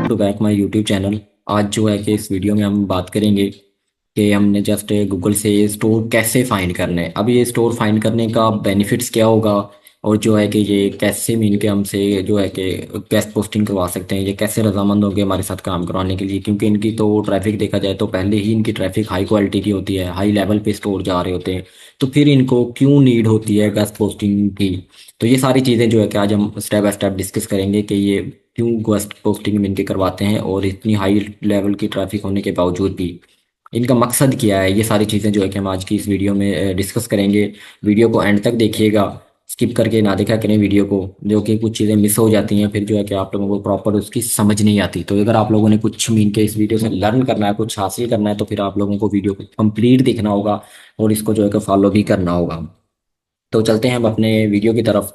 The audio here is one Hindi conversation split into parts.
To back my YouTube channel. आज जो है कि इस वीडियो में हम बात करेंगे कि हमने जस्ट गूगल से ये स्टोर कैसे फाइंड करना है। अब ये स्टोर फाइंड करने का बेनिफिट्स क्या होगा, और जो है कि ये कैसे मीन के हमसे जो है कि गेस्ट पोस्टिंग करवा सकते हैं, ये कैसे रजामंद होंगे हमारे साथ काम करवाने के लिए। क्योंकि इनकी तो ट्रैफिक देखा जाए तो पहले ही इनकी ट्रैफिक हाई क्वालिटी की होती है, हाई लेवल पे स्टोर जा रहे होते हैं। तो फिर इनको क्यों नीड होती है गेस्ट पोस्टिंग की। तो ये सारी चीज़ें जो है कि आज हम स्टेप बाय स्टेप डिस्कस करेंगे कि ये क्यों गेस्ट पोस्टिंग इनके करवाते हैं, और इतनी हाई लेवल की ट्रैफिक होने के बावजूद भी इनका मकसद क्या है। ये सारी चीज़ें जो है कि हम आज की इस वीडियो में डिस्कस करेंगे। वीडियो को एंड तक देखिएगा, स्किप करके ना देखा करें वीडियो को, जो कि कुछ चीज़ें मिस हो जाती हैं, फिर जो है कि आप लोगों को प्रॉपर उसकी समझ नहीं आती। तो अगर आप लोगों ने कुछ मीन के इस वीडियो से लर्न करना है, कुछ हासिल करना है, तो फिर आप लोगों को वीडियो को कंप्लीट देखना होगा और इसको जो है कि फॉलो भी करना होगा। तो चलते हैं हम अपने वीडियो की तरफ।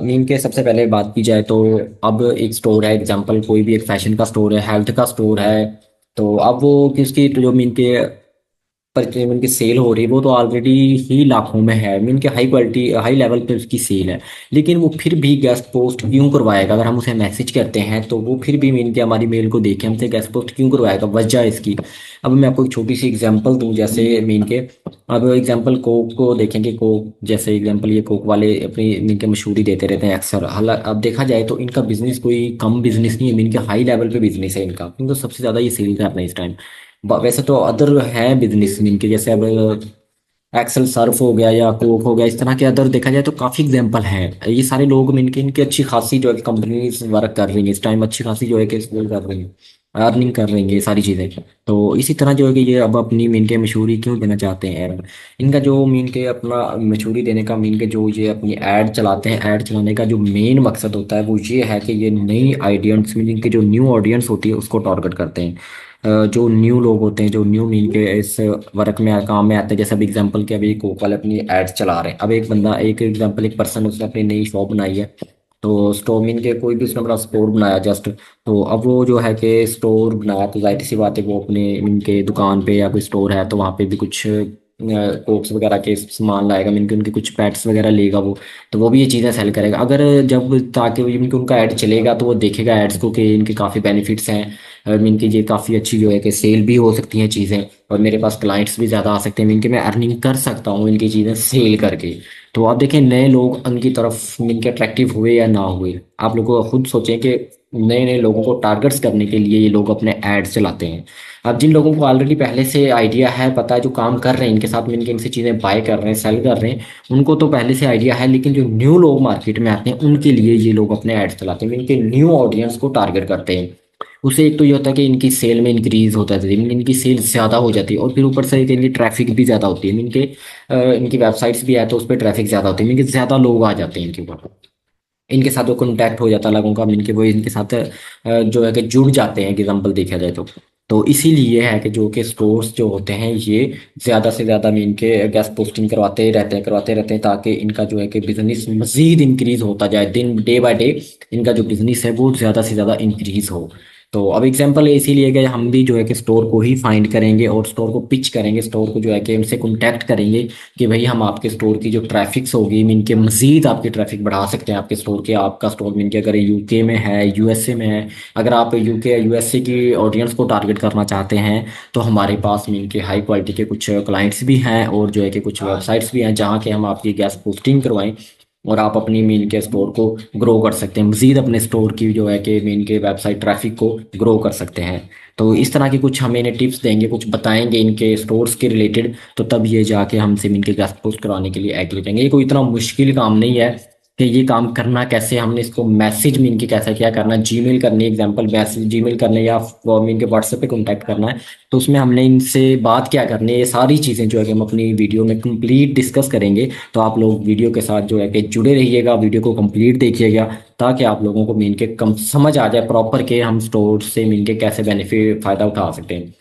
मीम के सबसे पहले बात की जाए तो अब एक स्टोर है, एग्जांपल कोई भी एक फैशन का स्टोर है, हेल्थ का स्टोर है। तो अब वो किसकी जो मीन के पर मीन की सेल हो रही है वो तो ऑलरेडी ही लाखों में है, मीन के हाई क्वालिटी हाई लेवल पे उसकी सेल है। लेकिन वो फिर भी गेस्ट पोस्ट क्यों करवाएगा? अगर हम उसे मैसेज करते हैं तो वो फिर भी मीन के हमारी मेल को देख के हमसे गेस्ट पोस्ट क्यों करवाएगा? वजह इसकी अब मैं आपको एक छोटी सी एग्जांपल दूं, जैसे मीन के अब एग्जांपल कोक को देखेंगे। कोक जैसे एग्जांपल, ये कोक वाले अपनी मीन के मशहूरी देते रहते हैं अक्सर। हालांकि अब देखा जाए तो इनका बिजनेस कोई कम बिजनेस नहीं है, मीन के हाई लेवल पे बिजनेस है इनका, क्योंकि सबसे ज़्यादा ये सेल कर रहे हैं इस टाइम। वैसे तो अदर है बिजनेस इनके, जैसे अब एक्सेल सर्फ हो गया या कोक हो गया, इस तरह के अदर देखा जाए तो काफ़ी एग्जांपल हैं। ये सारे लोग इनके इनकी अच्छी खासी जो है कंपनीज वर्क कर रही हैं इस टाइम, अच्छी खासी जो है कि स्केल कर रही हैं, अर्निंग कर रही हैं ये सारी चीज़ें। तो इसी तरह जो है कि ये अब अपनी मीन के मशहूरी क्यों देना चाहते हैं। इनका जो मीन के अपना मशहूरी देने का मीन के जो ये अपनी ऐड चलाते हैं, ऐड चलाने का जो मेन मकसद होता है वो ये है कि ये नई आइडियंस में जिनकी जो न्यू ऑडियंस होती है उसको टारगेट करते हैं। जो न्यू लोग होते हैं, जो न्यू मीन के इस वर्क में काम में आते हैं। जैसे अब एग्जांपल के अभी कोक वाले अपनी एड्स चला रहे हैं। अब एक बंदा, एक एग्जांपल, एक पर्सन उसने अपनी नई शॉप बनाई है, तो स्टोर मीन के कोई भी उसने अपना स्टोर बनाया जस्ट। तो अब वो जो है कि स्टोर बनाया तो जाहिर सी बात है वो अपने मीन के दुकान पे या कोई स्टोर है तो वहाँ पे भी कुछ कोक्स वगैरह के सामान लाएगा, मीन के उनके कुछ पैट्स वगैरह लेगा वो। तो वो भी ये चीज़ें सेल करेगा। अगर जब ताकि वो इनके उनका ऐड चलेगा तो वो देखेगा एड्स को कि इनके काफ़ी बेनिफिट्स हैं, मीन की ये काफ़ी अच्छी जो है कि सेल भी हो सकती हैं चीज़ें, और मेरे पास क्लाइंट्स भी ज़्यादा आ सकते हैं, मीन के मैं अर्निंग कर सकता हूँ इनकी चीज़ें सेल करके। तो आप देखें नए लोग उनकी तरफ मीन के अट्रैक्टिव हुए या ना हुए, आप लोगों को खुद सोचें कि नए नए लोगों को टारगेट्स करने के लिए ये लोग अपने एड्स चलाते हैं। अब जिन लोगों को ऑलरेडी पहले से आइडिया है, पता है, जो काम कर रहे हैं इनके साथ मिलकर इनसे चीज़ें बाय कर रहे हैं, सेल कर रहे हैं, उनको तो पहले से आइडिया है। लेकिन जो न्यू लोग मार्केट में आते हैं उनके लिए ये लोग अपने एड्स चलाते हैं, इनके न्यू ऑडियंस को टारगेट करते हैं। उससे एक तो ये होता है कि इनकी सेल में इंक्रीज होता है, इनकी सेल ज़्यादा हो जाती है, और फिर ऊपर से इनकी ट्रैफिक भी ज़्यादा होती है। इनके इनकी वेबसाइट्स भी है तो उस पर ट्रैफिक ज़्यादा होती है, इनके ज़्यादा लोग आ जाते हैं इनके ऊपर। इनके साथ वो कॉन्टैक्ट हो जाता है लोगों का, इनके वो इनके साथ जो है कि जुड़ जाते हैं, एग्जाम्पल देखा जाए तो इसीलिए है कि जो कि स्टोर्स जो होते हैं ये ज़्यादा से ज़्यादा में इनके गेस्ट पोस्टिंग करवाते रहते हैं ताकि इनका जो है कि बिजनेस मज़ीद इंक्रीज होता जाए, दिन डे बाय डे इनका जो बिजनेस है वो ज़्यादा से ज़्यादा इंक्रीज हो। तो अब एग्जांपल इसीलिए कि हम भी जो है कि स्टोर को ही फाइंड करेंगे और स्टोर को पिच करेंगे, स्टोर को जो है कि उनसे कॉन्टैक्ट करेंगे कि भाई हम आपके स्टोर की जो ट्रैफिक्स होगी मीन के मज़ीद आपकी ट्रैफिक बढ़ा सकते हैं आपके स्टोर के। आपका स्टोर मीन के अगर यूके में है, यूएसए में है, अगर आप यूके यूएसए की ऑडियंस को टारगेट करना चाहते हैं तो हमारे पास मीन के हाई क्वालिटी के कुछ क्लाइंट्स भी हैं, और जो है कि कुछ वेबसाइट्स भी हैं जहाँ के हम आपकी गैस पोस्टिंग करवाएं और आप अपनी मीन के स्टोर को ग्रो कर सकते हैं, मज़ीद अपने स्टोर की जो है कि मीन के वेबसाइट ट्रैफिक को ग्रो कर सकते हैं। तो इस तरह की कुछ हमें इन्हें टिप्स देंगे, कुछ बताएंगे इनके स्टोर्स के रिलेटेड, तो तब ये जाके हमसे इनके गेस्ट पोस्ट करवाने के लिए एग्री करेंगे। ये कोई इतना मुश्किल काम नहीं है कि ये काम करना कैसे, हमने इसको मैसेज मीन के कैसे क्या करना है, जीमेल करनी है, एग्जांपल मैसेज जीमेल करने या मीन के व्हाट्सएप पे कॉन्टैक्ट करना है, तो उसमें हमने इनसे बात क्या करनी है, ये सारी चीज़ें जो है कि हम अपनी वीडियो में कंप्लीट डिस्कस करेंगे। तो आप लोग वीडियो के साथ जो है कि जुड़े रहिएगा, वीडियो को कंप्लीट देखिएगा, ताकि आप लोगों को मीन के कम समझ आ जाए प्रॉपर के हम स्टोर से मीन के कैसे बेनिफिट फ़ायदा उठा सकते हैं।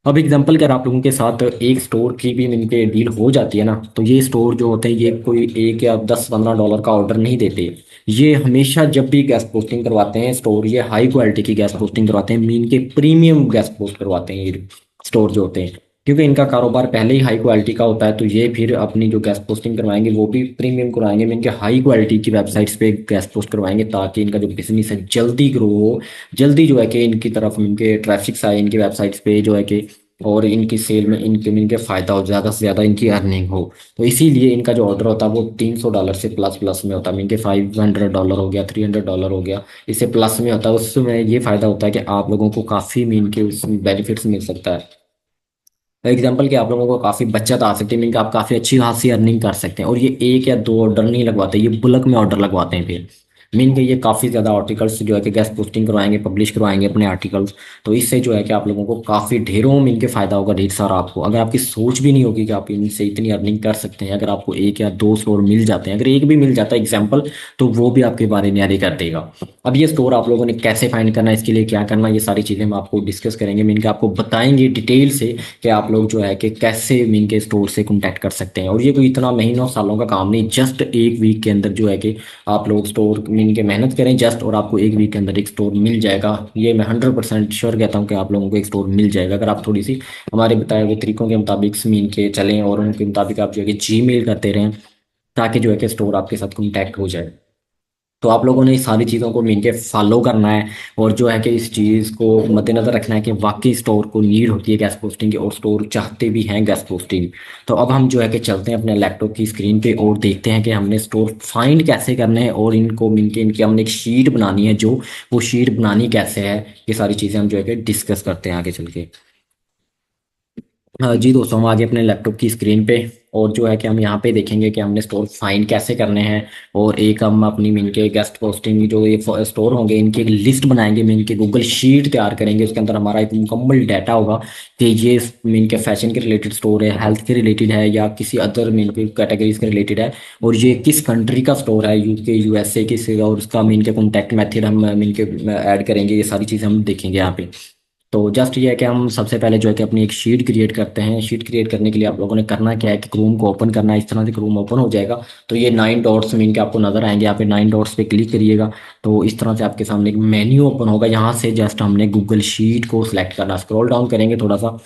अब एग्जांपल अगर आप लोगों के साथ एक स्टोर की भी इनके डील हो जाती है ना, तो ये स्टोर जो होते हैं ये कोई एक या 10-15 डॉलर का ऑर्डर नहीं देते। ये हमेशा जब भी गैस पोस्टिंग करवाते हैं स्टोर, ये हाई क्वालिटी की गैस पोस्टिंग करवाते हैं, मीन के प्रीमियम गैस पोस्ट करवाते हैं ये स्टोर जो होते हैं। क्योंकि इनका कारोबार पहले ही हाई क्वालिटी का होता है, तो ये फिर अपनी जो गेस्ट पोस्टिंग करवाएंगे वो भी प्रीमियम करवाएंगे, में इनके हाई क्वालिटी की वेबसाइट्स पे गेस्ट पोस्ट करवाएंगे, ताकि इनका जो बिजनेस है जल्दी ग्रो हो, जल्दी जो है कि इनकी तरफ इनके ट्रैफिक आए इनकी वेबसाइट्स पे जो है कि, और इनकी सेल में इनके फ़ायदा हो, ज़्यादा से ज़्यादा इनकी अर्निंग हो। तो इसीलिए इनका जो ऑर्डर होता है वो $300 से प्लस प्लस में होता है, इनके $500 हो गया, $300 हो गया, इससे प्लस में होता है। उसमें ये फ़ायदा होता है कि आप लोगों को काफ़ी मीन के उस बेनिफिट्स मिल सकता है। एग्जाम्पल कि आप लोगों को काफ़ी बचत आ सकती है, मीन कि आप काफ़ी अच्छी खासी अर्निंग कर सकते हैं। और ये एक या दो ऑर्डर नहीं लगवाते, ये बुलक में ऑर्डर लगवाते हैं फिर। मीन कि ये काफ़ी ज़्यादा आर्टिकल्स जो है कि गेस्ट पोस्टिंग करवाएंगे, पब्लिश करवाएंगे अपने आर्टिकल्स। तो इससे जो है कि आप लोगों को काफ़ी ढेरों मीन के फ़ायदा होगा, ढेर सारा आपको। अगर आपकी सोच भी नहीं होगी कि आप इनसे इतनी अर्निंग कर सकते हैं, अगर आपको एक या दो स्टोर मिल जाते हैं, अगर एक भी मिल जाता है एग्जाम्पल, तो वो भी आपके बारे में यारी कर देगा। अब ये स्टोर आप लोगों ने कैसे फाइंड करना है, इसके लिए क्या करना है, ये सारी चीज़ें हम आपको डिस्कस करेंगे, मीन कि आपको बताएंगे डिटेल से कि आप लोग जो है कि कैसे मीन के स्टोर से कांटेक्ट कर सकते हैं। और ये कोई इतना महीनों सालों का काम नहीं, जस्ट एक वीक के अंदर जो है कि आप लोग स्टोर मीन के मेहनत करें जस्ट, और आपको एक वीक के अंदर एक स्टोर मिल जाएगा। ये मैं 100% श्योर कहता हूँ कि आप लोगों को एक स्टोर मिल जाएगा, अगर आप थोड़ी सी हमारे बताए हुए तरीकों के मुताबिक मीन के चलें, और उनके मुताबिक आप जो है कि जी करते रहें, ताकि जो है कि स्टोर आपके साथ कॉन्टैक्ट हो जाए। तो आप लोगों ने इस सारी चीज़ों को मीन के फॉलो करना है, और जो है कि इस चीज़ को मद्देनजर रखना है कि वाकई स्टोर को नीड होती है गैस पोस्टिंग की, और स्टोर चाहते भी हैं गैस पोस्टिंग। तो अब हम जो है कि चलते हैं अपने लैपटॉप की स्क्रीन पे और देखते हैं कि हमने स्टोर फाइंड कैसे करने हैं, और इनको मीन के इनकी हमने एक शीट बनानी है, जो वो शीट बनानी कैसे है, ये सारी चीज़ें हम जो है कि डिस्कस करते हैं आगे चल के। हाँ जी दोस्तों, हम आगे अपने लैपटॉप की स्क्रीन पे, और जो है कि हम यहाँ पे देखेंगे कि हमने स्टोर फाइंड कैसे करने हैं। और एक हम अपनी मिन के गेस्ट पोस्टिंग जो ये स्टोर होंगे इनकी एक लिस्ट बनाएंगे, मिन के गूगल शीट तैयार करेंगे, उसके अंदर हमारा एक मुकम्मल डाटा होगा कि ये मिन के फैशन के रिलेटेड स्टोर है, हेल्थ के रिलेटेड है, या किसी अदर मिन के कैटेगरीज के रिलेटेड है, और ये किस कंट्री का स्टोर है, यूके यूएसए किस, और उसका मिन के कॉन्टैक्ट मेथड हम मिन के ऐड करेंगे, ये सारी चीज़ें हम देखेंगे यहाँ पे। तो जस्ट ये है कि हम सबसे पहले जो है कि अपनी एक शीट क्रिएट करते हैं। शीट क्रिएट करने के लिए आप लोगों ने करना क्या है कि क्रोम को ओपन करना है, इस तरह से क्रोम ओपन हो जाएगा। तो ये 9 डॉट्स मीन के आपको नजर आएंगे, यहाँ पे 9 डॉट्स पे क्लिक करिएगा, तो इस तरह से आपके सामने एक मेन्यू ओपन होगा। यहाँ से जस्ट हमने गूगल शीट को सिलेक्ट करना, स्क्रॉल डाउन करेंगे थोड़ा सा,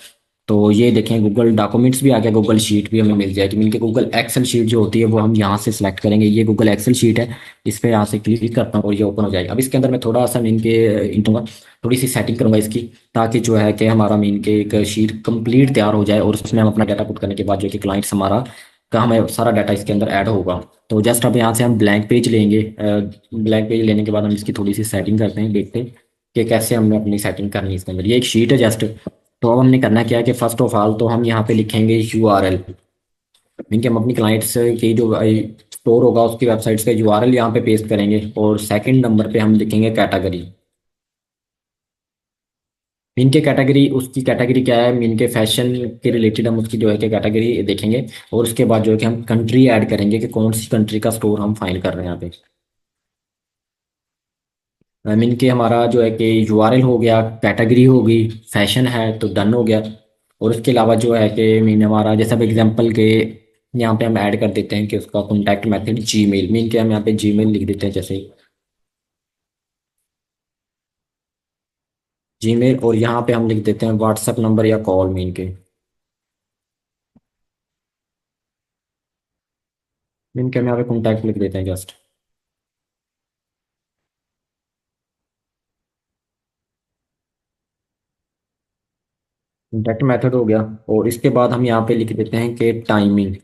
तो ये देखें गूगल डॉक्यूमेंट्स भी आ गया, गूगल शीट भी हमें मिल जाएगी। मिल के गूगल एक्सेल शीट जो होती है वो हम यहाँ से सिलेक्ट करेंगे, ये गूगल एक्सेल शीट है, इस पर यहाँ से क्लिक करता हूँ और ये ओपन हो जाएगा। अब इसके अंदर मैं थोड़ा सा मीन के इंटूंगा, थोड़ी सी सेटिंग करूंगा इसकी, ताकि जो है कि हमारा मीन के एक शीट कंप्लीट तैयार हो जाए, और उसमें हम अपना डाटा पुट करने के बाद जो कि क्लाइंट्स हमारा का हमें सारा डाटा इसके अंदर ऐड होगा। तो जस्ट अब यहाँ से हम ब्लैंक पेज लेंगे, ब्लैंक पेज लेने के बाद हम इसकी थोड़ी सी सेटिंग करते हैं, देखते हैं कि कैसे हमने अपनी सेटिंग करनी है इसके अंदर। ये एक शीट है जस्ट। तो अब हमने करना क्या है कि फर्स्ट ऑफ ऑल तो हम यहाँ पे लिखेंगे URL, मीन कि हम अपनी क्लाइंट्स की जो स्टोर होगा उसकी वेबसाइट्स का URL यहाँ पे पेस्ट करेंगे। और सेकंड नंबर पे हम लिखेंगे कैटेगरी, मीन के कैटेगरी, उसकी कैटेगरी क्या है, मीन के फैशन के रिलेटेड हम उसकी जो है कि कैटेगरी देखेंगे। और उसके बाद जो है कि हम कंट्री ऐड करेंगे कि कौन सी कंट्री का स्टोर हम फाइंड कर रहे हैं यहाँ पे। मीन के हमारा जो है कि URL हो गया, कैटेगरी होगी, फैशन है, तो डन हो गया। और उसके अलावा जो है कि मीन हमारा जैसे अब एग्जांपल के यहाँ पे हम ऐड कर देते हैं कि उसका कॉन्टैक्ट मेथड जीमेल, मीन के हम यहाँ पे जीमेल लिख देते हैं जैसे जीमेल, और यहाँ पे हम लिख देते हैं व्हाट्सएप नंबर या कॉल, मीन के मीन के हम यहाँ पे कॉन्टैक्ट लिख देते हैं जस्ट। कॉन्टैक्ट मेथड हो गया। और इसके बाद हम यहाँ पे लिख देते हैं कि टाइमिंग,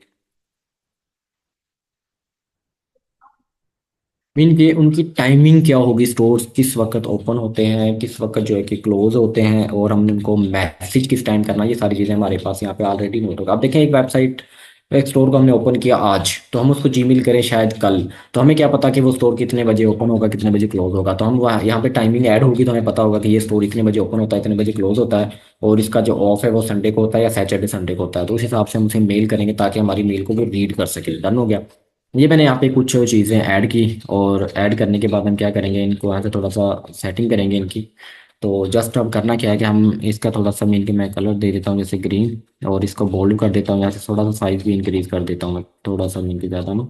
मीन कि उनकी टाइमिंग क्या होगी, स्टोर्स किस वक्त ओपन होते हैं, किस वक्त जो है कि क्लोज होते हैं, और हमने उनको मैसेज किस टाइम करना है, ये सारी चीज़ें हमारे पास यहाँ पे ऑलरेडी नोट होगा। अब देखें एक वेबसाइट, एक स्टोर को हमने ओपन किया आज, तो हम उसको जीमेल करें शायद कल, तो हमें क्या पता कि वो स्टोर कितने बजे ओपन होगा, कितने बजे क्लोज होगा। तो हम वहाँ यहाँ पे टाइमिंग ऐड होगी, तो हमें पता होगा कि ये स्टोर इतने बजे ओपन होता है, इतने बजे क्लोज होता है, और इसका जो ऑफ है वो संडे को होता है या सैटरडे संडे को होता है। तो उस हिसाब से हम उसे मेल करेंगे ताकि हमारी मेल को वो रीड कर सके। डन हो गया। ये मैंने यहाँ पे कुछ चीज़ें ऐड की, और ऐड करने के बाद हम क्या करेंगे, इनको यहाँ से थोड़ा सा सेटिंग करेंगे इनकी। तो जस्ट अब करना क्या है कि हम इसका थोड़ा सा मीन के मैं कलर दे देता हूँ जैसे ग्रीन, और इसको बोल्ड कर देता हूँ, यहाँ से थोड़ा सा साइज भी इंक्रीज कर देता हूँ मैं, थोड़ा सा मीन के ज़्यादा ना,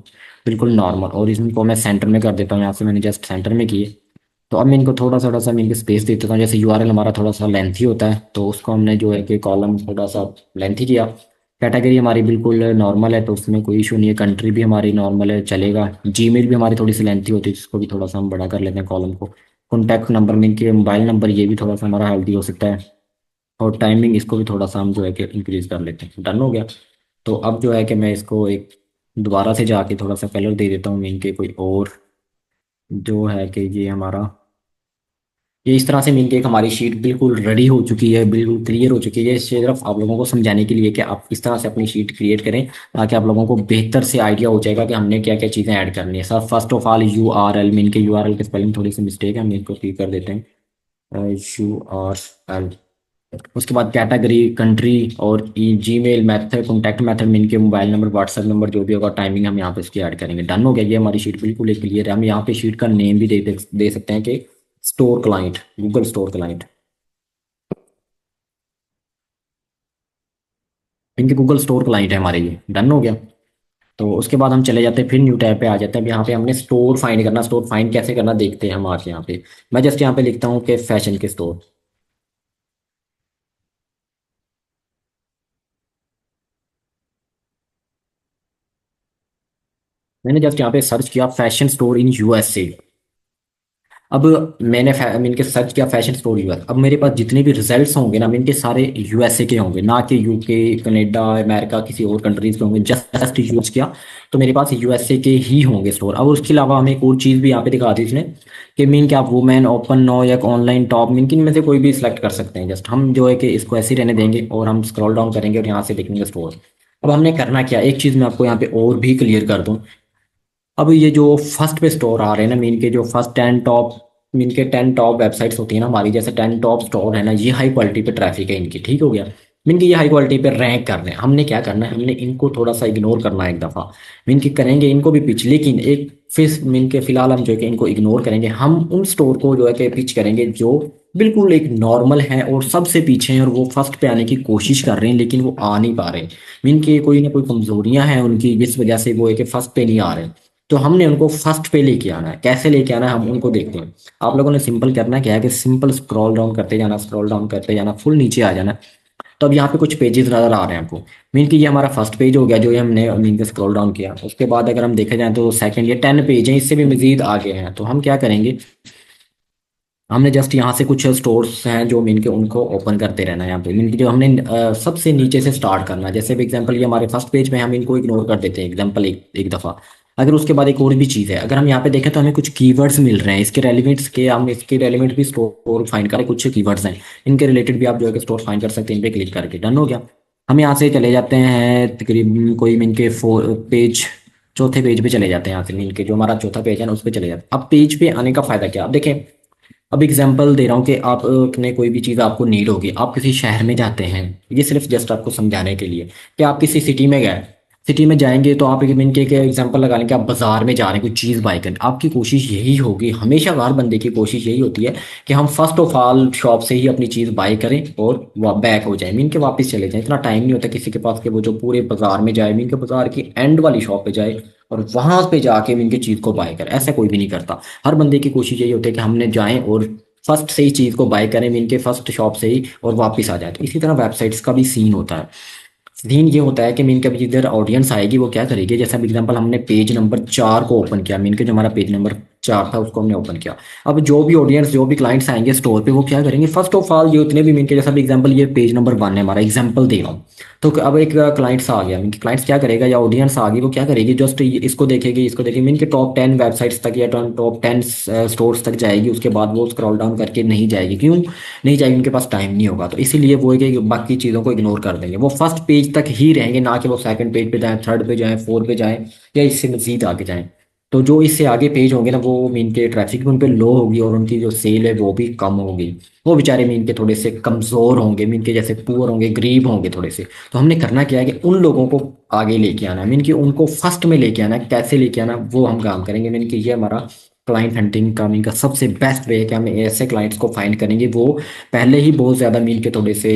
बिल्कुल नॉर्मल। और इसको मैं सेंटर में कर देता हूँ, यहाँ से मैंने जस्ट सेंटर में किए। तो अब मैं इनको थोड़ा सा मैं इनके स्पेस दे देता हूँ। जैसे यूआरएल हमारा थोड़ा सा लेंथी होता है, तो उसको हमने जो है कि कॉलम थोड़ा सा लेंथी किया। कैटेगरी हमारी बिल्कुल नॉर्मल है, तो उसमें कोई इशू नहीं है। कंट्री भी हमारी नॉर्मल है, चलेगा। जीमेल भी हमारी थोड़ी सी लेंथी होती है, जिसको भी थोड़ा सा हम बड़ा कर लेते हैं कॉलम को। कॉन्टैक्ट नंबर में इनके मोबाइल नंबर, ये भी थोड़ा सा हमारा हेल्दी हो सकता है। और टाइमिंग इसको भी थोड़ा सा हम जो है कि इंक्रीज कर लेते हैं। डन हो गया। तो अब जो है कि मैं इसको एक दोबारा से जाके थोड़ा सा कलर दे देता हूँ इनके कोई और, जो है कि ये हमारा, ये इस तरह से मिल के एक हमारी शीट बिल्कुल रेडी हो चुकी है, बिल्कुल क्लियर हो चुकी है। सिर्फ आप लोगों को समझाने के लिए कि आप इस तरह से अपनी शीट क्रिएट करें, ताकि आप लोगों को बेहतर से आइडिया हो जाएगा कि हमने क्या क्या चीज़ें ऐड करनी है। Sir first of all you R L, मिन के यू आर एल के स्पेलिंग थोड़ी सी मिस्टेक है, हम इनको ठीक कर देते हैं। You R L. उसके बाद कैटेगरी, कंट्री, और जीमेल, मेथड, कॉन्टैक्ट मेथड, मिन के मोबाइल नंबर, व्हाट्सएप नंबर, जो भी होगा, टाइमिंग हम यहाँ पे इसकी ऐड करेंगे। डन हो गया। ये हमारी शीट बिल्कुल क्लियर है। हम यहाँ पे शीट का नेम भी दे सकते हैं कि store client, Google store client. इनके गूगल स्टोर क्लाइंट है हमारे ये। डन हो गया। तो उसके बाद हम चले जाते हैं, फिर न्यू टैब पे आ जाते हैं। अब यहाँ पे हमने स्टोर फाइंड करना। स्टोर फाइंड कैसे करना देखते हैं हम आज यहाँ पे। मैं जस्ट यहाँ पे लिखता हूँ कि फैशन के स्टोर। मैंने जस्ट यहाँ पे सर्च किया फैशन स्टोर इन यूएसए। अब मैंने इनके सर्च किया फैशन स्टोर यूएस। अब मेरे पास जितने भी रिजल्ट्स होंगे ना, इनके सारे यूएसए के होंगे, ना कि यूके, कनाडा, अमेरिका, किसी और कंट्रीज के होंगे। जस्ट यूज किया तो मेरे पास यूएसए के ही होंगे स्टोर। अब उसके अलावा हमें एक और चीज़ भी यहाँ पे दिखा दी इसने, कि मीन क्या आप वुमेन, ओपन, नो, या ऑनलाइन, टॉप, मीन किन में से कोई भी सिलेक्ट कर सकते हैं। जस्ट हम जो है कि इसको ऐसे ही रहने देंगे और हम स्क्रॉल डाउन करेंगे और यहाँ से देखेंगे स्टोर। अब हमने करना क्या, एक चीज़ मैं आपको यहाँ पे और भी क्लियर कर दूँ। अब ये जो फर्स्ट पे स्टोर आ रहे हैं ना, मीन के जो फर्स्ट 10 टॉप, मीन के 10 टॉप वेबसाइट्स होती है ना हमारी, जैसे 10 टॉप स्टोर है ना, ये हाई क्वालिटी पे ट्रैफिक है इनकी। ठीक हो गया। मीन की ये हाई क्वालिटी पे रैंक करने हैं। हमने क्या करना है, हमने इनको थोड़ा सा इग्नोर करना है एक दफ़ा। मीन की करेंगे इनको भी पिच, लेकिन एक फिर मीन के फिलहाल हम जो है कि इनको इग्नोर करेंगे। हम उन स्टोर को जो है कि पिच करेंगे जो बिल्कुल एक नॉर्मल है और सबसे पीछे हैं, और वो फर्स्ट पे आने की कोशिश कर रहे हैं लेकिन वो आ नहीं पा रहे। मीन के कोई ना कोई कमजोरियां हैं उनकी, जिस वजह से वो है कि फर्स्ट पे नहीं आ रहे। तो हमने उनको फर्स्ट पे लेके आना है। कैसे लेके आना है हम उनको देखते हैं। आप लोगों ने सिंपल करना क्या है कि सिंपल स्क्रॉल डाउन करते जाना, स्क्रॉल डाउन करते जाना, फुल नीचे आ जाना। तो अब यहाँ पे कुछ पेजेस नजर आ रहे हैं आपको। मीन की ये हमारा फर्स्ट पेज हो गया जो ये हमने मीन के स्क्रॉल डाउन किया। उसके बाद अगर हम देखे जाए तो सेकंड, ये 10 पेज हैं, इससे भी मजीद आगे हैं। तो हम क्या करेंगे, हमने जस्ट यहाँ से कुछ स्टोर्स हैं जो मीन के, उनको ओपन करते रहना है। यहाँ पे मीन की जो हमने सबसे नीचे से स्टार्ट करना है। जैसे एग्जांपल ये हमारे फर्स्ट पेज में, हम इनको इग्नोर कर देते हैं एग्जांपल एक दफ़ा। अगर उसके बाद एक और भी चीज़ है, अगर हम यहाँ पे देखें तो हमें कुछ कीवर्ड्स मिल रहे हैं इसके रेलिवेंट्स के। हम इसके रेलिवेंट भी स्टोर फाइंड करें, कुछ कीवर्ड्स हैं इनके रिलेटेड भी, आप जो है स्टोर फाइंड कर सकते हैं इन पे क्लिक करके। डन हो गया। हम यहाँ से चले जाते हैं तकरीबन कोई मीन के पेज, चौथे पेज पे चले जाते हैं। यहाँ से मीन के जो हमारा चौथा पेज है ना, उस पर चले जाते हैं। अब पेज पे आने का फायदा क्या, आप देखें। अब एग्जांपल दे रहा हूँ कि आप ने कोई भी चीज़ आपको नीड होगी, आप किसी शहर में जाते हैं। ये सिर्फ जस्ट आपको समझाने के लिए कि आप किसी सिटी में गए, सिटी में जाएंगे तो आप एक मिनट के एग्जांपल लगा लें कि आप बाजार में जा रहे हैं कोई चीज़ बाय करने। आपकी कोशिश यही होगी, हमेशा हर बंदे की कोशिश यही होती है कि हम फर्स्ट ऑफ ऑल शॉप से ही अपनी चीज़ बाय करें और बैक हो जाए, मीन के वापस चले जाएं। इतना टाइम नहीं होता किसी के पास कि वो जो पूरे बाजार में जाए, मीन के बाजार की एंड वाली शॉप पे जाए और वहां पे जाके मीन की चीज़ को बाय करे। ऐसा कोई भी नहीं करता। हर बंदे की कोशिश यही होती है कि हमने जाएं और फर्स्ट से ही चीज़ को बाय करें, मीन के फर्स्ट शॉप से ही, और वापस आ जाए। तो इसी तरह वेबसाइट्स का भी सीन होता है। सीन ये होता है कि मीन के अभी जिधर ऑडियंस आएगी वो क्या करेगी, जैसे अब एग्जांपल हमने पेज नंबर 4 को ओपन किया, मीन के जो हमारा पेज नंबर 4 था उसको हमने ओपन किया। अब जो भी ऑडियंस, जो भी क्लाइंट्स आएंगे स्टोर पे, वो क्या करेंगे, फर्स्ट ऑफ ऑल ये उतने भी मीन के, जैसा भी एग्जांपल ये पेज नंबर 1 है हमारा, एग्जांपल दे रहा हूँ। तो अब एक क्लाइंट्स आ गया, मीन के क्लाइंट्स क्या करेगा, या ऑडियंस आ गई, वो क्या करेगी, जस्ट इसको देखेगी, इसको देखेगी, मीन के टॉप 10 वेबसाइट्स तक या टॉप 10 स्टोर्स तक जाएगी। उसके बाद वो स्क्रॉल डाउन करके नहीं जाएगी। क्यों नहीं जाएगी, उनके पास टाइम नहीं होगा। तो इसीलिए वो है कि बाकी चीज़ों को इग्नोर कर देंगे, वो फर्स्ट पेज तक ही रहेंगे, ना कि वो सेकंड पेज पे जाएं, थर्ड पे जाएं, फोर्थ पे जाएं, या इससे मजीद आगे जाएं। तो जो इससे आगे पेज होंगे ना, वो मीन के ट्रैफिक भी उन पे लो होगी और उनकी जो सेल है वो भी कम होगी। वो बेचारे मीन के थोड़े से कमज़ोर होंगे, मीन के जैसे पुअर होंगे, गरीब होंगे थोड़े से। तो हमने करना क्या है कि उन लोगों को आगे लेके आना है, मीन कि उनको फर्स्ट में लेके आना है। कैसे लेके आना वो हम काम करेंगे। मीन कि ये हमारा क्लाइंट हंटिंग का मीन का सबसे बेस्ट वे है कि हम ऐसे क्लाइंट्स को फाइंड करेंगे वो पहले ही बहुत ज़्यादा मीन के थोड़े से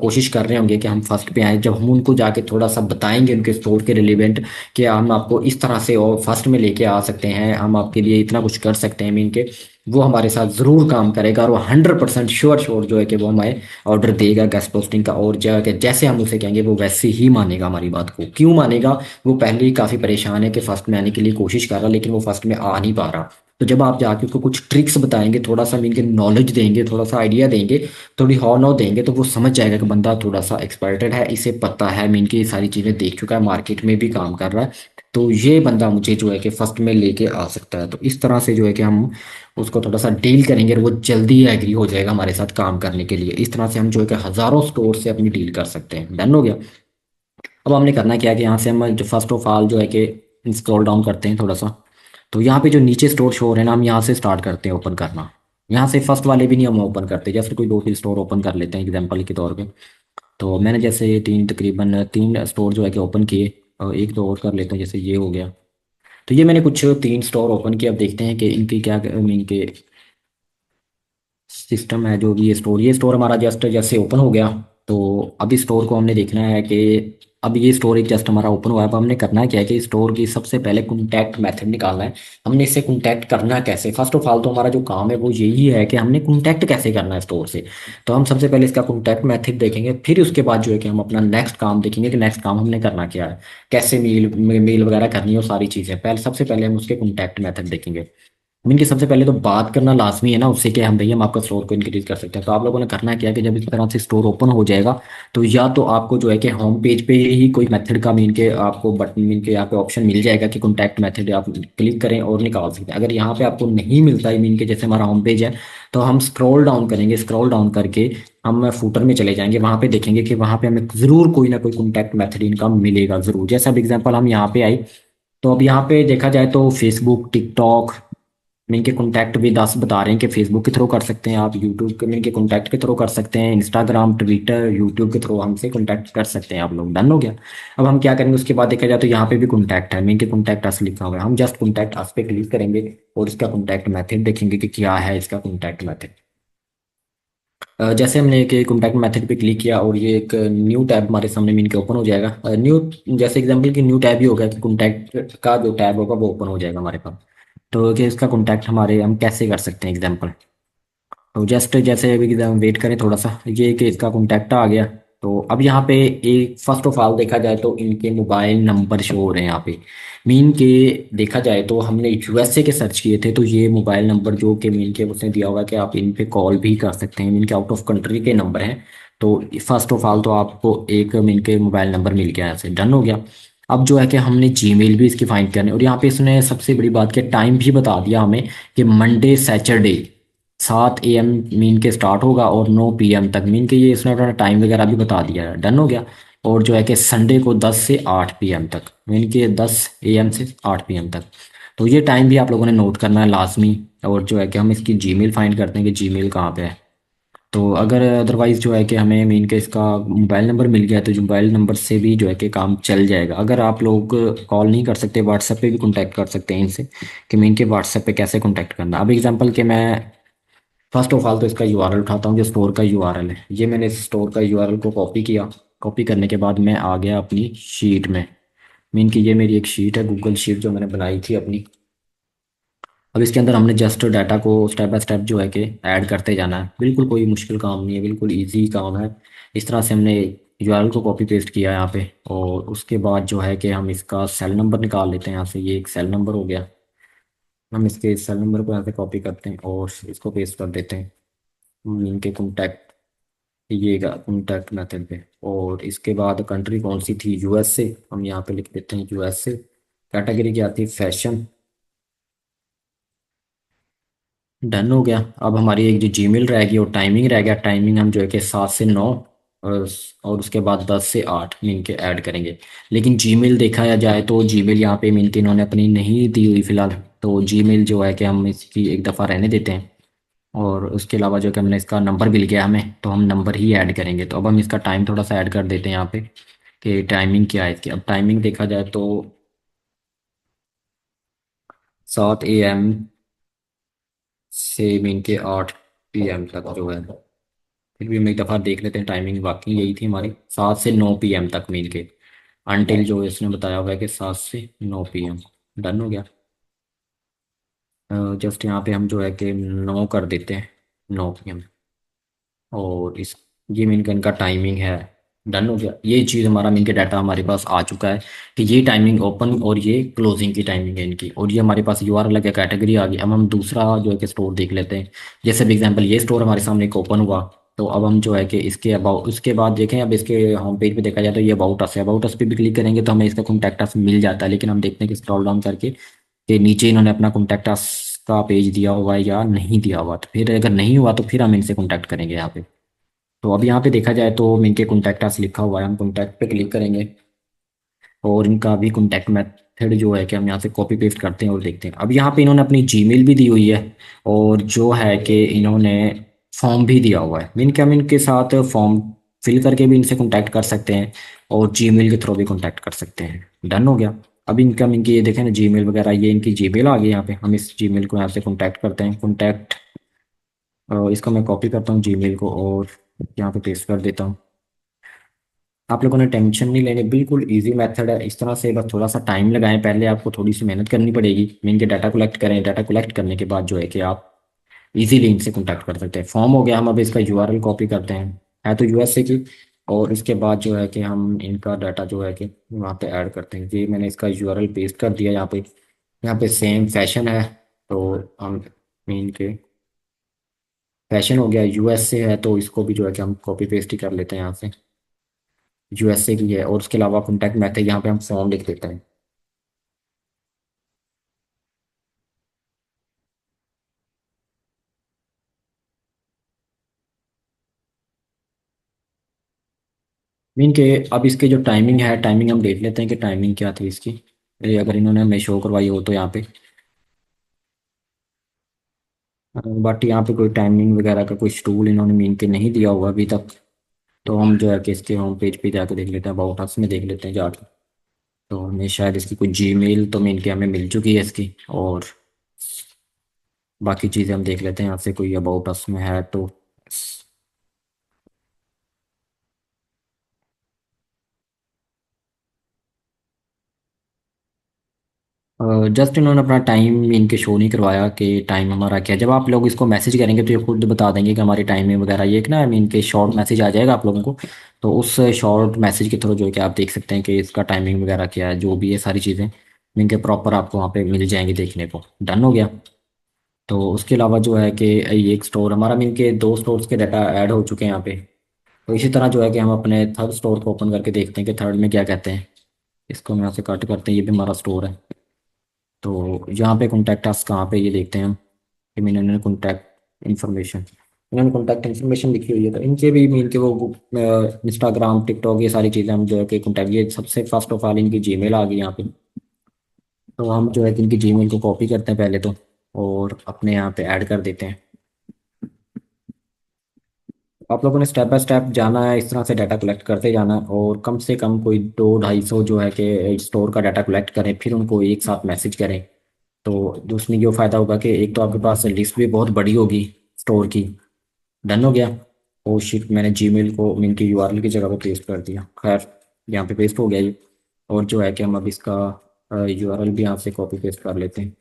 कोशिश कर रहे होंगे कि हम फर्स्ट पे आए। जब हम उनको जाके थोड़ा सा बताएंगे उनके स्टोर के रिलेवेंट कि हम आपको इस तरह से और फर्स्ट में लेके आ सकते हैं, हम आपके लिए इतना कुछ कर सकते हैं मीन के, वो हमारे साथ ज़रूर काम करेगा, और वो 100% श्योर श्योर जो है कि वो हमें ऑर्डर देगा गेस्ट पोस्टिंग का। और जो है कि जैसे हम उसे कहेंगे वो वैसे ही मानेगा हमारी बात को। क्यों मानेगा? वो पहले ही काफ़ी परेशान है कि फर्स्ट में आने के लिए कोशिश कर रहा, लेकिन वो फर्स्ट में आ नहीं पा रहा। तो जब आप जाके उसको कुछ ट्रिक्स बताएंगे, थोड़ा सा इनके नॉलेज देंगे, थोड़ा सा आइडिया देंगे, थोड़ी हॉ नौ देंगे, तो वो समझ जाएगा कि बंदा थोड़ा सा एक्सपर्टेड है, इसे पता है, मीन की ये सारी चीज़ें देख चुका है, मार्केट में भी काम कर रहा है। तो ये बंदा मुझे जो है कि फर्स्ट में लेके आ सकता है। तो इस तरह से जो है कि हम उसको थोड़ा सा डील करेंगे, और वो जल्दी एग्री हो जाएगा हमारे साथ काम करने के लिए। इस तरह से हम जो है कि हज़ारों स्टोर से अपनी डील कर सकते हैं। डन हो गया। अब हमने करना क्या है कि यहाँ से हम जो फर्स्ट ऑफ ऑल जो है कि स्क्रॉल डाउन करते हैं थोड़ा सा। तो यहाँ पे जो नीचे स्टोर शो हो रहे हैं ना, हम यहाँ से स्टार्ट करते हैं ओपन करना। यहाँ से फर्स्ट वाले भी नहीं हम ओपन करते, जैसे कोई दो तीन स्टोर ओपन कर लेते हैं एग्जाम्पल के तौर पे। तो मैंने जैसे तकरीबन तीन स्टोर जो है कि ओपन किए, और एक दो और कर लेते हैं, जैसे ये हो गया। तो ये मैंने कुछ तीन स्टोर ओपन किए। अब देखते हैं कि इनकी क्या इनके सिस्टम है। जो भी ये स्टोर हमारा जस्ट जैसे ओपन हो गया। तो अब इस स्टोर को हमने देखना है कि अब ये स्टोर एक जस्ट हमारा ओपन हुआ है। अब हमने करना क्या है कि स्टोर की सबसे पहले कॉन्टैक्ट मेथड निकालना है। हमने इससे कॉन्टैक्ट करना कैसे? फर्स्ट ऑफ ऑल तो हमारा जो काम है वो यही है कि हमने कॉन्टैक्ट कैसे करना है स्टोर से। तो हम सबसे पहले इसका कॉन्टैक्ट मेथड देखेंगे, फिर उसके बाद जो है कि हम अपना नेक्स्ट काम देखेंगे कि नेक्स्ट काम हमने करना क्या है, कैसे मेल वगैरह करनी है, वो सारी चीज़ें। पहले सबसे पहले हम उसके कॉन्टैक्ट मेथड देखेंगे। इनकी सबसे पहले तो बात करना लाजमी है ना उससे कि हम भैया हम आपका स्टोर को इंक्रीज कर सकते हैं। तो आप लोगों ने करना क्या है कि जब इस तरह से स्टोर ओपन हो जाएगा, तो या तो आपको जो है कि होम पेज पे ही कोई मेथड का मीन के आपको बटन मीन के यहाँ पे ऑप्शन मिल जाएगा कि कॉन्टैक्ट मेथड, आप क्लिक करें और निकाल सकते हैं। अगर यहाँ पे आपको नहीं मिलता है मीन के जैसे हमारा होम पेज है, तो हम स्क्रॉल डाउन करेंगे। स्क्रॉल डाउन करके हम फूटर में चले जाएंगे, वहाँ पे देखेंगे कि वहाँ पे हमें ज़रूर कोई ना कोई कॉन्टैक्ट मेथड इनका मिलेगा ज़रूर। जैसा अब एग्जाम्पल हम यहाँ पे आए, तो अब यहाँ पे देखा जाए तो फेसबुक, टिकटॉक में इनके कॉन्टैक्ट भी 10 बता रहे हैं कि फेसबुक के थ्रू कर सकते हैं आप, यूट्यूब के में इनके कॉन्टैक्ट के थ्रू कर सकते हैं, इंस्टाग्राम, ट्विटर, यूट्यूब के थ्रू हमसे कॉन्टैक्ट कर सकते हैं आप लोग। डन हो गया। अब हम क्या करेंगे उसके बाद देखा जाए तो यहाँ पे भी कॉन्टैक्ट है, मैं इनके कॉन्टैक्ट अस लिखा हुआ है। हम जस्ट कॉन्टैक्ट अस पे क्लिक करेंगे और इसका कॉन्टैक्ट मैथड देखेंगे कि क्या है इसका कॉन्टैक्ट मैथड। जैसे हमने एक कॉन्टैक्ट मैथड पे क्लिक किया और ये एक न्यू टैब हमारे सामने मीन के ओपन हो जाएगा। न्यू जैसे एग्जांपल कि न्यू टैब ही होगा कि कॉन्टैक्ट का जो टैब होगा वो ओपन हो जाएगा हमारे पास। तो कि इसका कॉन्टैक्ट हमारे हम कैसे कर सकते हैं एग्जांपल। तो जस्ट जैसे अभी वेट करें थोड़ा सा, ये कि इसका कॉन्टैक्ट आ गया। तो अब यहाँ पे एक फर्स्ट ऑफ ऑल देखा जाए तो इनके मोबाइल नंबर शो हो रहे हैं यहाँ पे। मीन के देखा जाए तो हमने यूएसए के सर्च किए थे, तो ये मोबाइल नंबर जो कि मीन के उसने दिया हुआ कि आप इन पे कॉल भी कर सकते हैं, मीन के आउट ऑफ कंट्री के नंबर हैं। तो फर्स्ट ऑफ ऑल तो आपको एक मीन के मोबाइल नंबर मिल गया, ऐसे डन हो गया। अब जो है कि हमने जीमेल भी इसकी फाइंड करनी है, और यहाँ पे इसने सबसे बड़ी बात कि टाइम भी बता दिया हमें कि मंडे सैटरडे 7 AM मीन के स्टार्ट होगा और 9 PM तक, मीन के ये इसने अपना टाइम वगैरह भी बता दिया है। डन हो गया। और जो है कि संडे को 10 से 8 PM तक, मीन के 10 AM से 8 PM तक। तो ये टाइम भी आप लोगों ने नोट करना है लाजमी। और जो है कि हम इसकी जीमेल फाइंड करते हैं कि जीमेल कहाँ पे है। तो अगर अदरवाइज़ जो है कि हमें मीन के इसका मोबाइल नंबर मिल गया है, तो जो मोबाइल नंबर से भी जो है कि काम चल जाएगा। अगर आप लोग कॉल नहीं कर सकते, व्हाट्सएप पे भी कांटेक्ट कर सकते हैं इनसे कि मीन के व्हाट्सएप पे कैसे कांटेक्ट करना। अब एग्जांपल के मैं फर्स्ट ऑफ ऑल तो इसका यूआरएल उठाता हूँ, जो स्टोर का यूआरएल है। ये मैंने इस स्टोर का यूआरएल को कॉपी किया। कॉपी करने के बाद मैं आ गया अपनी शीट में। मीन की ये मेरी एक शीट है, गूगल शीट, जो मैंने बनाई थी अपनी। अब इसके अंदर हमने जस्ट डाटा को स्टेप बाय स्टेप जो है कि ऐड करते जाना है। बिल्कुल कोई मुश्किल काम नहीं है, बिल्कुल ईजी काम है। इस तरह से हमने यूआरएल को कॉपी पेस्ट किया यहाँ पे। और उसके बाद जो है कि हम इसका सेल नंबर निकाल लेते हैं यहाँ से। ये एक सेल नंबर हो गया। हम इसके सेल नंबर को यहाँ से कॉपी करते हैं और इसको पेस्ट कर देते हैं इनके कॉन्टैक्ट, ये कॉन्टैक्ट मेथड पे। और इसके बाद कंट्री कौन सी थी? यूएसए। हम यहाँ पे लिख देते हैं यूएसए। कैटेगरी क्या आती है? फैशन। डन हो गया। अब हमारी एक जो जीमेल रह गई और टाइमिंग रह गया। टाइमिंग हम जो है कि 7 से 9 और और उसके बाद 10 से 8 मीन के ऐड करेंगे। लेकिन जीमेल देखा जाए तो जीमेल यहाँ पे मीन के इन्होंने अपनी नहीं दी हुई फिलहाल। तो जीमेल जो है कि हम इसकी एक दफ़ा रहने देते हैं। और उसके अलावा जो कि हमने इसका नंबर मिल गया हमें, तो हम नंबर ही ऐड करेंगे। तो अब हम इसका टाइम थोड़ा सा ऐड कर देते हैं यहाँ पे कि टाइमिंग क्या है इसकी। अब टाइमिंग देखा जाए तो 7 AM से मीन के 8 PM तक जो है। फिर भी हम एक दफ़ा देख लेते हैं, टाइमिंग वाकई यही थी हमारी, 7 से 9 PM तक मीन के। अनटिल जो इसने बताया हुआ है कि 7 से 9 PM। डन हो गया। जस्ट यहाँ पे हम जो है कि नो कर देते हैं, नो PM। और इस ये मेन का इनका टाइमिंग है, डन हो गया। ये चीज़ हमारा मेन के डाटा हमारे पास आ चुका है कि ये टाइमिंग ओपन और ये क्लोजिंग की टाइमिंग है इनकी, और ये हमारे पास URL अलग कैटेगरी आ गई। अब हम दूसरा जो है कि स्टोर देख लेते हैं। जैसे भी एग्जांपल ये स्टोर हमारे सामने एक ओपन हुआ, तो अब हम जो है कि इसके अबाउट, उसके बाद देखें, अब इसके होम पेज पे देखा जाए तो ये अबाउट अस है। अबाउट अस पे भी क्लिक करेंगे तो हमें इसका कॉन्टैक्ट अस मिल जाता है, लेकिन हम देखते हैं कि स्क्रॉल डाउन करके कि नीचे इन्होंने अपना कॉन्टैक्ट अस का पेज दिया हुआ है या नहीं दिया हुआ। तो फिर अगर नहीं हुआ तो फिर हम इनसे कॉन्टैक्ट करेंगे यहाँ पे। तो अब यहाँ पे देखा जाए तो इनके कॉन्टैक्ट अस लिखा हुआ है, हम कॉन्टैक्ट पे क्लिक करेंगे और इनका भी कॉन्टैक्ट मेथड जो है कि हम यहाँ से कॉपी पेस्ट करते हैं और देखते हैं। अब यहाँ पे इन्होंने अपनी जीमेल भी दी हुई है, और जो है कि इन्होंने फॉर्म भी दिया हुआ है। मीन कि हम इनके साथ फॉर्म फिल करके भी इनसे कॉन्टैक्ट कर सकते हैं और जीमेल के थ्रू भी कॉन्टैक्ट कर सकते हैं। डन हो गया। अब इनका इनकी ये देखें ना जीमेल वगैरह, ये इनकी जीमेल आ गई यहाँ पे। हम इस जीमेल को यहाँ से कॉन्टैक्ट करते हैं, कॉन्टैक्ट, इसको मैं कॉपी करता हूँ जीमेल को और यहाँ पे पेस्ट कर देता हूँ। आप लोगों ने टेंशन नहीं लेनी, बिल्कुल इजी मेथड है। इस तरह से बस थोड़ा सा टाइम लगाएं, पहले आपको थोड़ी सी मेहनत करनी पड़ेगी। मीन के डाटा कलेक्ट करें, डाटा कलेक्ट करने के बाद जो है कि आप इजीली इनसे कॉन्टैक्ट कर सकते हैं। फॉर्म हो गया, हम अब इसका URL कॉपी करते हैं, है तो USA की। और इसके बाद जो है कि हम इनका डाटा जो है कि वहाँ पे ऐड करते हैं। ये मैंने इसका URL पेस्ट कर दिया यहाँ पे। यहाँ पे सेम फैशन है, तो हम मीन के फैशन हो गया, USA है, तो इसको भी जो है कि हम कॉपी पेस्ट ही कर लेते हैं यहाँ से। USA की है, और उसके अलावा कॉन्टैक्ट मैथड यहाँ पे हम फॉर्म लिख देते हैं। मीन के अब इसके जो टाइमिंग है, टाइमिंग हम देख लेते हैं कि टाइमिंग क्या थी इसकी। ये अगर इन्होंने हमें शो करवाई हो तो यहाँ पे, बट यहाँ पे कोई टाइमिंग वगैरह का कोई शेड्यूल इन्होंने मीन के नहीं दिया हुआ अभी तक। तो हम जो है कि इसके होम पेज पे जाके देख लेते हैं, अबाउट अस में देख लेते हैं जाके। तो हमें शायद इसकी कोई जीमेल तो मीन के हमें मिल चुकी है इसकी, और बाकी चीज़ें हम देख लेते हैं यहाँ से, कोई अबाउट अस में है तो। जस्ट इन्होंने अपना टाइम इनके शो नहीं करवाया कि टाइम हमारा क्या है। जब आप लोग इसको मैसेज करेंगे तो ये खुद बता देंगे कि हमारी टाइमिंग वगैरह, ये एक ना इनके शॉर्ट मैसेज आ जाएगा आप लोगों को। तो उस शॉर्ट मैसेज के थ्रू जो है कि आप देख सकते हैं कि इसका टाइमिंग वगैरह क्या है, जो भी है सारी चीज़ें इनके प्रॉपर आपको वहाँ पे मिल जाएंगी देखने को। डन हो गया। तो उसके अलावा जो है कि ये एक स्टोर हमारा मीन के दो स्टोर्स के डाटा ऐड हो चुके हैं यहाँ पे। तो इसी तरह जो है कि हम अपने थर्ड स्टोर को ओपन करके देखते हैं कि थर्ड में क्या कहते हैं। इसको हम यहाँ से कट करते हैं, ये भी हमारा स्टोर है। तो यहाँ पे कॉन्टैक्ट अस कहाँ पे, ये देखते हैं हम कि मैंने इन्होंने कॉन्टैक्ट इन्फॉर्मेशन, इन्होंने कॉन्टैक्ट इन्फॉर्मेशन लिखी हुई है। तो इनके भी मीन के वो इंस्टाग्राम, टिकटॉक, ये सारी चीज़ें हम जो है कि कॉन्टैक्ट, ये सबसे फर्स्ट ऑफ ऑल इनकी जीमेल आ गई यहाँ पे। तो हम जो है कि इनकी जीमेल को कॉपी करते हैं पहले तो, और अपने यहाँ पे ऐड कर देते हैं। आप लोगों ने स्टेप बाय स्टेप जाना है, इस तरह से डाटा कलेक्ट करते जाना है, और कम से कम कोई 200-250 जो है कि स्टोर का डाटा कलेक्ट करें, फिर उनको एक साथ मैसेज करें। तो उसमें ये फ़ायदा होगा कि एक तो आपके पास लिस्ट भी बहुत बड़ी होगी स्टोर की। डन हो गया। ओ शिट, मैंने जीमेल को इनकी URL की जगह पे पेस्ट कर दिया। खैर, यहाँ पे पेस्ट हो गया ये। और जो है कि हम अब इसका URL भी यहाँ से कॉपी पेस्ट कर लेते हैं।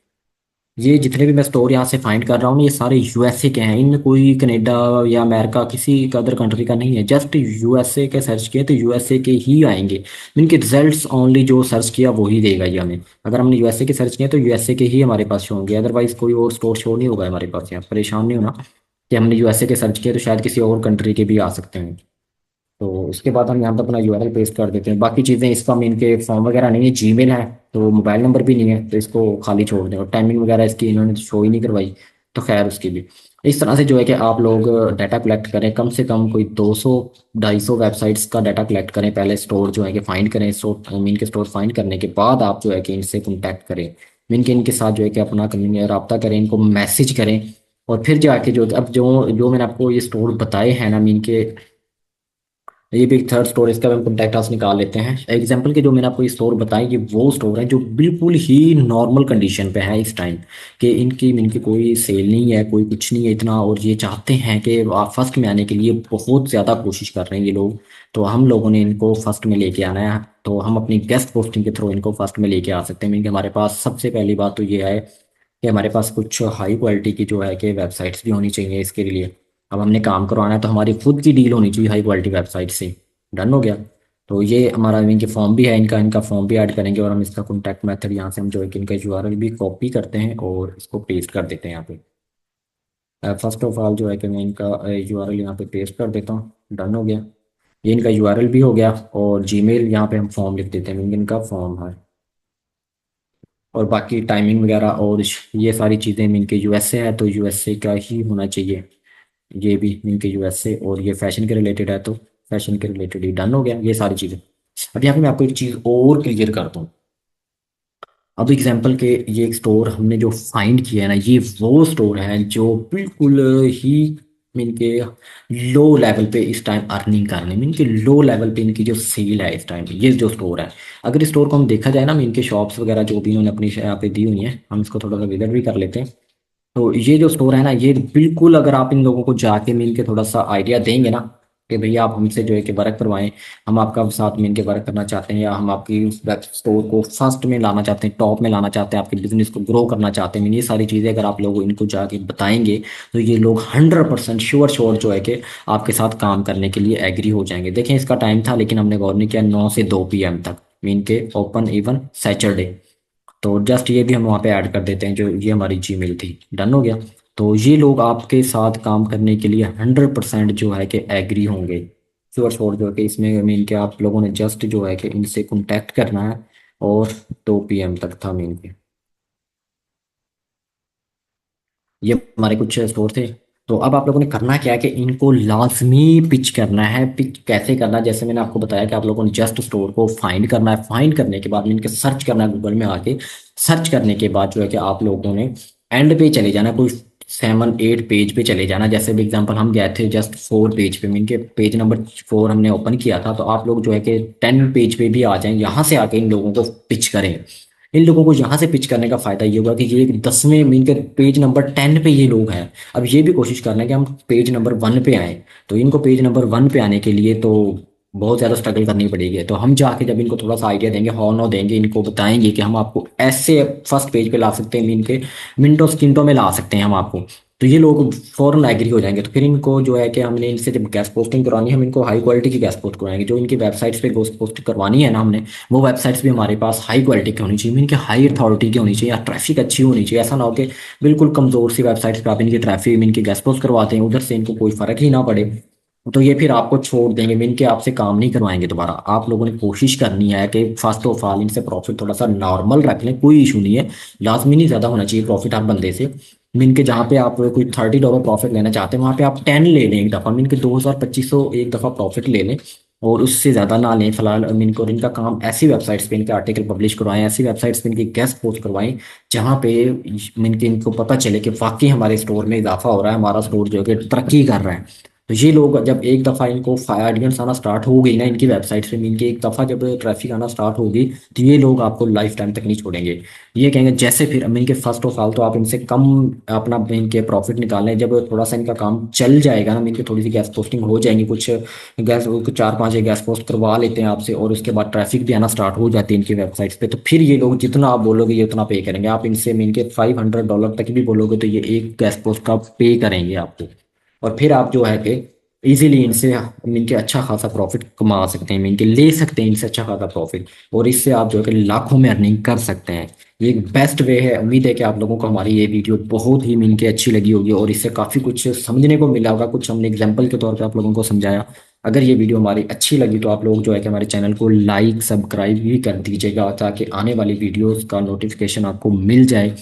ये जितने भी मैं स्टोर यहाँ से फाइंड कर रहा हूँ, ये सारे USA के हैं। इनमें कोई कनाडा या अमेरिका किसी का अदर कंट्री का नहीं है। जस्ट USA के सर्च किए तो USA के ही आएंगे। इनके रिजल्ट्स ओनली जो सर्च किया वही देगा ये हमें। अगर हमने USA के सर्च किए तो USA के ही हमारे पास शो होंगे, अदरवाइज कोई और स्टोर शो नहीं होगा हमारे पास। यहाँ परेशान नहीं होना कि हमने USA के सर्च किए तो शायद किसी और कंट्री के भी आ सकते हैं। तो उसके बाद हम यहाँ पे अपना URL पेस्ट कर देते हैं। बाकी चीज़ें इसका मेन के फॉर्म वगैरह नहीं है, जीमेल है, तो मोबाइल नंबर भी नहीं है, तो इसको खाली छोड़ दें। और टाइमिंग वगैरह इसकी इन्होंने शो ही नहीं करवाई, तो खैर उसकी भी। इस तरह से जो है कि आप लोग डाटा कलेक्ट करें, कम से कम कोई 200-250 वेबसाइट्स का डाटा कलेक्ट करें पहले। स्टोर जो है कि फाइंड करें, स्टोर मीन के स्टोर फाइंड करने के बाद आप जो है कि इनसे कॉन्टैक्ट करें। मीन के इनके साथ जो है कि अपना रब्ता करें, इनको मैसेज करें। और फिर जाके जो अब जो जो मैंने आपको ये स्टोर बताए हैं ना मीन के, ये भी एक थर्ड स्टोर, इसका भी हम कॉन्टैक्ट अस निकाल लेते हैं। एग्जांपल के जो मैंने आपको ये स्टोर बताए, ये वो स्टोर है जो बिल्कुल ही नॉर्मल कंडीशन पे है इस टाइम, कि इनकी कोई सेल नहीं है, कोई कुछ नहीं है इतना। और ये चाहते हैं कि आप फर्स्ट में आने के लिए बहुत ज़्यादा कोशिश कर रहे हैं ये लोग। तो हम लोगों ने इनको फर्स्ट में लेके आना है, तो हम अपनी गेस्ट पोस्टिंग के थ्रू इनको फर्स्ट में लेके आ सकते हैं। मीन कि हमारे पास सबसे पहली बात तो ये है कि हमारे पास कुछ हाई क्वालिटी की जो है कि वेबसाइट्स भी होनी चाहिए इसके लिए। अब हमने काम करवाना है तो हमारी खुद की डील होनी चाहिए हाई क्वालिटी वेबसाइट से। डन हो गया। तो ये हमारा इनके फॉर्म भी है, इनका इनका फॉर्म भी ऐड करेंगे, और हम इसका कॉन्टैक्ट मेथड यहाँ से हम जो है कि इनका यूआरएल भी कॉपी करते हैं और इसको पेस्ट कर देते हैं यहाँ पे। फर्स्ट ऑफ ऑल जो है कि मैं इनका यूआरएल यहाँ पे पेस्ट कर देता हूँ। डन हो गया। ये इनका यूआरएल भी हो गया, और जीमेल यहाँ पे हम फॉर्म लिख देते हैं, इनका फॉर्म है। और बाकी टाइमिंग वगैरह और ये सारी चीज़ें इनके यूएसए है तो यूएसए का ही होना चाहिए। ये भी इनके यूएसए, और ये फैशन के रिलेटेड है तो फैशन के रिलेटेड ही। डन हो गया ये सारी चीज़ें। अब यहाँ पे मैं आपको एक चीज़ और क्लियर करता हूँ। अब एग्जांपल के ये एक स्टोर हमने जो फाइंड किया है ना, ये वो स्टोर है जो बिल्कुल ही मीन के लो लेवल पे इस टाइम अर्निंग कर रहे हैं। मीन के लो लेवल पे इनकी जो सेल है इस टाइम, ये जो स्टोर है, अगर इस स्टोर को हम देखा जाए ना, मीन के शॉप्स वगैरह जो भी इन्होंने अपनी यहाँ पे दी हुई हैं, हम इसको थोड़ा सा विजिट भी कर लेते हैं। तो ये जो स्टोर है ना, ये बिल्कुल अगर आप इन लोगों को जाके मिल के थोड़ा सा आइडिया देंगे ना कि भैया आप हमसे जो है कि वर्क करवाएं, हम आपका साथ मिल के वर्क करना चाहते हैं, या हम आपकी वेब स्टोर को फर्स्ट में लाना चाहते हैं, टॉप में लाना चाहते हैं, आपके बिजनेस को ग्रो करना चाहते हैं, ये सारी चीज़ें अगर आप लोग इनको जाके बताएंगे तो ये लोग 100% श्योर श्योर जो है कि आपके साथ काम करने के लिए एग्री हो जाएंगे। देखें इसका टाइम था, लेकिन हमने गौर नहीं किया, 9 से 2 PM तक मीन के ओपन इवन सैटरडे। तो जस्ट ये भी हम वहाँ पे ऐड कर देते हैं, जो ये हमारी जीमेल थी। डन हो गया। तो ये लोग आपके साथ काम करने के लिए 100% जो है कि एग्री होंगे। श्योर श्योर जो है कि इसमें मीन के आप लोगों ने जस्ट जो है कि इनसे कांटेक्ट करना है। और 2 PM तक था मीन के। ये हमारे कुछ स्टोर थे। तो अब आप लोगों ने करना क्या है कि इनको लाजमी पिच करना है। पिच कैसे करना है, जैसे मैंने आपको बताया कि आप लोगों ने जस्ट स्टोर को फाइंड करना है। फाइंड करने के बाद इनके सर्च करना है गूगल में आके। सर्च करने के बाद जो है कि आप लोगों ने एंड पे चले जाना, कोई 7 8 पेज पे चले जाना। जैसे भी एग्जांपल हम गए थे जस्ट 4 पेज पे, मीन के पेज नंबर 4 हमने ओपन किया था, तो आप लोग जो है कि 10 पेज पे भी आ जाएं, यहाँ से आके इन लोगों को पिच करें। इन लोगों को यहाँ से पिच करने का फायदा ये होगा कि ये 10वें मीन के पेज नंबर 10 पे ये लोग हैं। अब ये भी कोशिश करना है कि हम पेज नंबर 1 पे आए। तो इनको पेज नंबर 1 पे आने के लिए तो बहुत ज़्यादा स्ट्रगल करनी पड़ेगी। तो हम जाके जब इनको थोड़ा सा आइडिया देंगे, हॉर्न और देंगे, इनको बताएंगे कि हम आपको ऐसे फर्स्ट पेज पे ला सकते हैं, मीन के मिनटों सेकंडों में ला सकते हैं हम आपको। तो ये लोग फौरन एग्री हो जाएंगे। तो फिर इनको जो है कि हमने इनसे जब गैस पोस्टिंग करवानी है, हम इनको हाई क्वालिटी की गैस पोस्ट करवाएंगे। जो इनकी वेबसाइट्स पे गैस पोस्ट करवानी है ना हमने, वो वेबसाइट्स भी हमारे पास हाई क्वालिटी की होनी चाहिए, मीन कि हाई अथॉरिटी की होनी चाहिए, या ट्रैफिक अच्छी होनी चाहिए। ऐसा ना हो कि बिल्कुल कमज़ोर सी वेबसाइट्स पे आप इनकी ट्रैफिक मीन की गैस पोस्ट करवाते हैं, उधर से इनको कोई फ़र्क ही ना पड़े। तो ये फिर आपको छोड़ देंगे, मीन के आपसे काम नहीं करवाएंगे दोबारा। आप लोगों ने कोशिश करनी है कि फर्स्ट ऑफ ऑल इनसे प्रॉफिट थोड़ा सा नॉर्मल रख लें, कोई इशू नहीं है। लाजमी नहीं ज़्यादा होना चाहिए प्रॉफिट हर बंदे से। मीन के जहाँ पे आप कोई $30 प्रॉफिट लेना चाहते हैं, वहाँ पे आप 10 ले लें एक दफ़ा, मीन के 2,000 2500 एक दफ़ा प्रॉफिट ले लें, और उससे ज़्यादा ना लें फिलहाल। मीन को इनका काम ऐसी वेबसाइट्स पे इनके आर्टिकल पब्लिश करवाएं, ऐसी वेबसाइट्स पे इनकी गेस्ट पोस्ट करवाएं जहाँ पे मीन के इनको पता चले कि वाकई हमारे स्टोर में इजाफा हो रहा है, हमारा स्टोर जो है कि तरक्की कर रहा है। तो ये लोग जब एक दफ़ा इनको ऑडियंस आना स्टार्ट हो गई ना इनकी वेबसाइट से, इनकी एक दफ़ा जब ट्रैफिक आना स्टार्ट होगी, तो ये लोग आपको लाइफ टाइम तक नहीं छोड़ेंगे। ये कहेंगे जैसे फिर इनके फर्स्ट ऑफ ऑल तो आप इनसे कम अपना इनके प्रॉफिट निकालने, जब थोड़ा सा इनका काम चल जाएगा ना, इनकी थोड़ी सी गैस पोस्टिंग हो जाएंगी, कुछ गैस 4 5 गैस पोस्ट करवा लेते हैं आपसे, और उसके बाद ट्रैफिक भी आना स्टार्ट हो जाती है इनकी वेबसाइट्स पे, तो फिर ये लोग जितना आप बोलोगे ये उतना पे करेंगे। आप इनसे इनके $500 तक भी बोलोगे तो ये एक गैस पोस्ट का पे करेंगे आपको। और फिर आप जो है कि इजीली इनसे इनके अच्छा खासा प्रॉफिट कमा सकते हैं, इनके ले सकते हैं इनसे अच्छा खासा प्रॉफिट, और इससे आप जो है कि लाखों में अर्निंग कर सकते हैं। ये एक बेस्ट वे है। उम्मीद है कि आप लोगों को हमारी ये वीडियो बहुत ही मीन के अच्छी लगी होगी, और इससे काफ़ी कुछ समझने को मिला होगा। कुछ हमने एग्जाम्पल के तौर पे आप लोगों को समझाया। अगर ये वीडियो हमारी अच्छी लगी तो आप लोग जो है कि हमारे चैनल को लाइक सब्सक्राइब भी कर दीजिएगा, ताकि आने वाली वीडियोस का नोटिफिकेशन आपको मिल जाए।